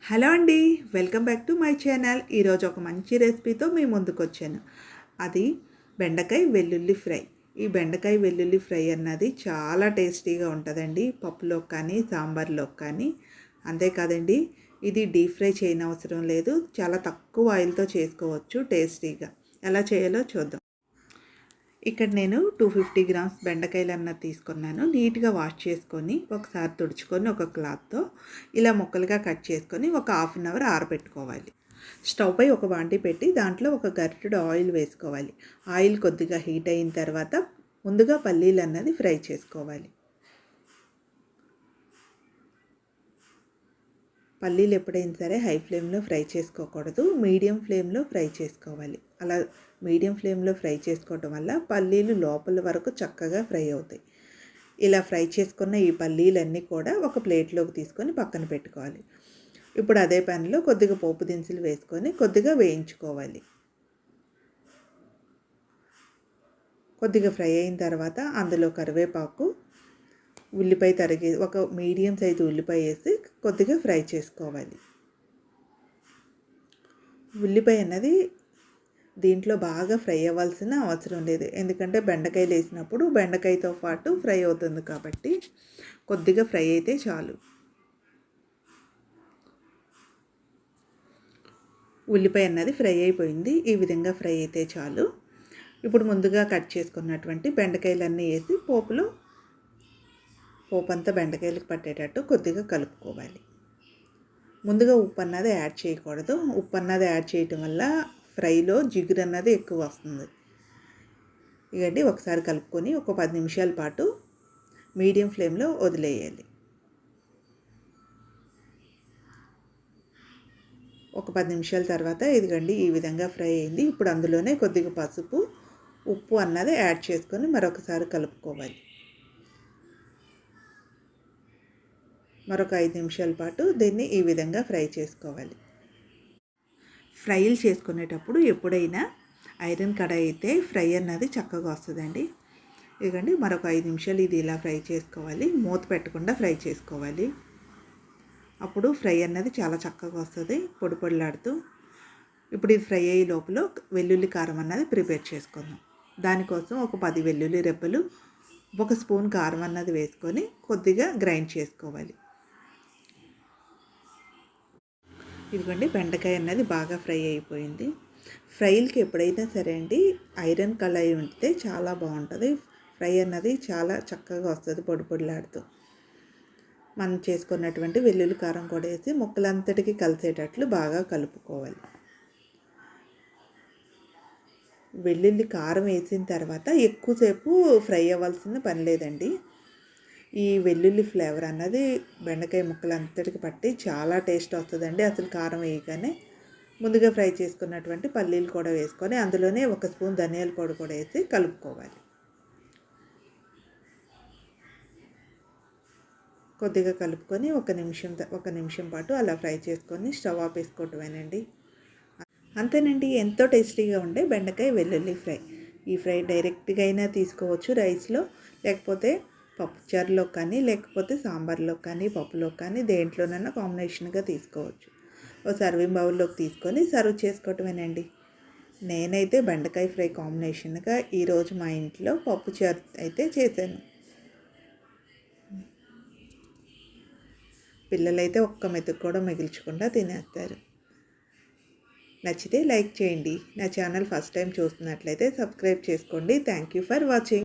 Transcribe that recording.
Hello అండి, welcome back to my channel. ఈరోజు ఒక మంచి రెసిపీతో మీ ముందుకు వచ్చాను. అది బెండకాయ వెల్లుల్లి ఫ్రై. ఈ బెండకాయ వెల్లుల్లి ఫ్రై అన్నది చాలా టేస్టీగా ఉంటుందండి. పప్పులోకి కానీ సాంబార్లోకి కానీ. అంతేకాదండి, ఇది డీప్ ఫ్రై చేయనవసరం లేదు. చాలా తక్కువ ఆయిల్తో చేసుకోవచ్చు టేస్టీగా. ఎలా చేయాలో చూద్దాం. ఇక్కడ నేను 250 గ్రామ్స్ బెండకాయలు అన్నది తీసుకున్నాను. నీట్గా వాష్ చేసుకొని ఒకసారి తుడుచుకొని ఒక క్లాత్తో ఇలా ముక్కలుగా కట్ చేసుకొని ఒక హాఫ్ అన్ అవర్ ఆరబెట్టుకోవాలి. స్టవ్ పై ఒక బాండి పెట్టి దాంట్లో ఒక గరిటెడు ఆయిల్ వేసుకోవాలి. ఆయిల్ కొద్దిగా హీట్ అయిన తర్వాత ముందుగా పల్లీలు అన్నది ఫ్రై చేసుకోవాలి. పల్లీలు ఎప్పుడైనా సరే హై ఫ్లేమ్లో ఫ్రై చేసుకోకూడదు, మీడియం ఫ్లేమ్లో ఫ్రై చేసుకోవాలి. అలా మీడియం ఫ్లేమ్లో ఫ్రై చేసుకోవటం వల్ల పల్లీలు లోపల వరకు చక్కగా ఫ్రై అవుతాయి. ఇలా ఫ్రై చేసుకున్న ఈ పల్లీలన్నీ కూడా ఒక ప్లేట్లోకి తీసుకొని పక్కన పెట్టుకోవాలి. ఇప్పుడు అదే ప్యాన్లో కొద్దిగా పోపు దినుసులు వేసుకొని కొద్దిగా వేయించుకోవాలి. కొద్దిగా ఫ్రై అయిన తర్వాత అందులో కరివేపాకు, ఉల్లిపాయ తరిగి ఒక మీడియం సైజు ఉల్లిపాయ వేసి కొద్దిగా ఫ్రై చేసుకోవాలి. ఉల్లిపాయ అన్నది దీంట్లో బాగా ఫ్రై అవ్వాల్సిన అవసరం లేదు, ఎందుకంటే బెండకాయలు వేసినప్పుడు బెండకాయతో పాటు ఫ్రై అవుతుంది కాబట్టి కొద్దిగా ఫ్రై అయితే చాలు. ఉల్లిపాయ అన్నది ఫ్రై అయిపోయింది. ఈ విధంగా ఫ్రై అయితే చాలు. ఇప్పుడు ముందుగా కట్ చేసుకున్నటువంటి బెండకాయలన్నీ వేసి పోపు అంతా బెండకాయలకు పట్టేటట్టు కొద్దిగా కలుపుకోవాలి. ముందుగా ఉప్పు అన్నది యాడ్ చేయకూడదు. ఉప్పు అన్నది యాడ్ చేయటం వల్ల ఫ్రైలో జిగురు అన్నది ఎక్కువ వస్తుంది. ఇదండి, ఒకసారి కలుపుకొని ఒక 10 నిమిషాల పాటు మీడియం ఫ్లేమ్లో వదిలేయాలి. ఒక 10 నిమిషాల తర్వాత ఇదిగండి ఈ విధంగా ఫ్రై అయింది. ఇప్పుడు అందులోనే కొద్దిగా పసుపు, ఉప్పు అన్నది యాడ్ చేసుకొని మరొకసారి కలుపుకోవాలి. మరొక 5 నిమిషాల పాటు దీన్ని ఈ విధంగా ఫ్రై చేసుకోవాలి. ఫ్రైలు చేసుకునేటప్పుడు ఎప్పుడైనా ఐరన్ కడాయి అయితే ఫ్రై అన్నది చక్కగా వస్తుందండి. ఇదిగండి మరొక 5 నిమిషాలు ఇది ఇలా ఫ్రై చేసుకోవాలి. మూత పెట్టకుండా ఫ్రై చేసుకోవాలి. అప్పుడు ఫ్రై అన్నది చాలా చక్కగా వస్తుంది, పొడి పొడిలాడుతూ. ఇప్పుడు ఇది ఫ్రై అయ్యే లోపల వెల్లుల్లి కారం అన్నది ప్రిపేర్ చేసుకుందాం. దానికోసం ఒక 10 వెల్లుల్లి రెబ్బలు, 1 స్పూన్ కారం అన్నది వేసుకొని కొద్దిగా గ్రైండ్ చేసుకోవాలి. ఇదిగోండి బెండకాయ అన్నది బాగా ఫ్రై అయిపోయింది. ఫ్రైలకి ఎప్పుడైనా సరే అండి ఐరన్ కళాయి ఉంటే చాలా బాగుంటుంది. ఫ్రై అన్నది చాలా చక్కగా వస్తుంది పొడి పొడిలాడుతూ. మనం చేసుకున్నటువంటి వెల్లుల్లి కారం కూడా వేసి ముక్కలంతటికి కలిసేటట్లు బాగా కలుపుకోవాలి. వెల్లుల్లి కారం వేసిన తర్వాత ఎక్కువసేపు ఫ్రై అవ్వాల్సిన పని లేదండి. ఈ వెల్లుల్లి ఫ్లేవర్ అన్నది బెండకాయ ముక్కలంతటికి పట్టి చాలా టేస్ట్ వస్తుందండి. అసలు కారం వేయగానే ముందుగా ఫ్రై చేసుకున్నటువంటి పల్లీలు కూడా వేసుకొని అందులోనే 1 స్పూన్ ధనియాల పొడి కూడా వేసి కలుపుకోవాలి. కొద్దిగా కలుపుకొని ఒక నిమిషం పాటు అలా ఫ్రై చేసుకొని స్టవ్ ఆపేసుకోవటమేనండి. అంతేనండి, ఎంతో టేస్టీగా ఉండే బెండకాయ వెల్లుల్లి ఫ్రై. ఈ ఫ్రై డైరెక్ట్గా అయినా తీసుకోవచ్చు రైస్లో, లేకపోతే పప్పుచారులో కానీ, లేకపోతే సాంబార్లో కానీ, పప్పులో కానీ దేంట్లోనైనా కాంబినేషన్గా తీసుకోవచ్చు. ఓ సర్వింగ్ బౌల్లోకి తీసుకొని సర్వ్ చేసుకోవటమేనండి. నేనైతే బెండకాయ ఫ్రై కాంబినేషన్గా ఈరోజు మా ఇంట్లో పప్పుచారు అయితే చేశాను. పిల్లలైతే ఒక్క మెతుకు కూడా మిగిల్చకుండా తినేస్తారు. నచ్చితే లైక్ చేయండి. నా ఛానల్ ఫస్ట్ టైం చూస్తున్నట్లయితే సబ్స్క్రైబ్ చేసుకోండి. Thank you for watching.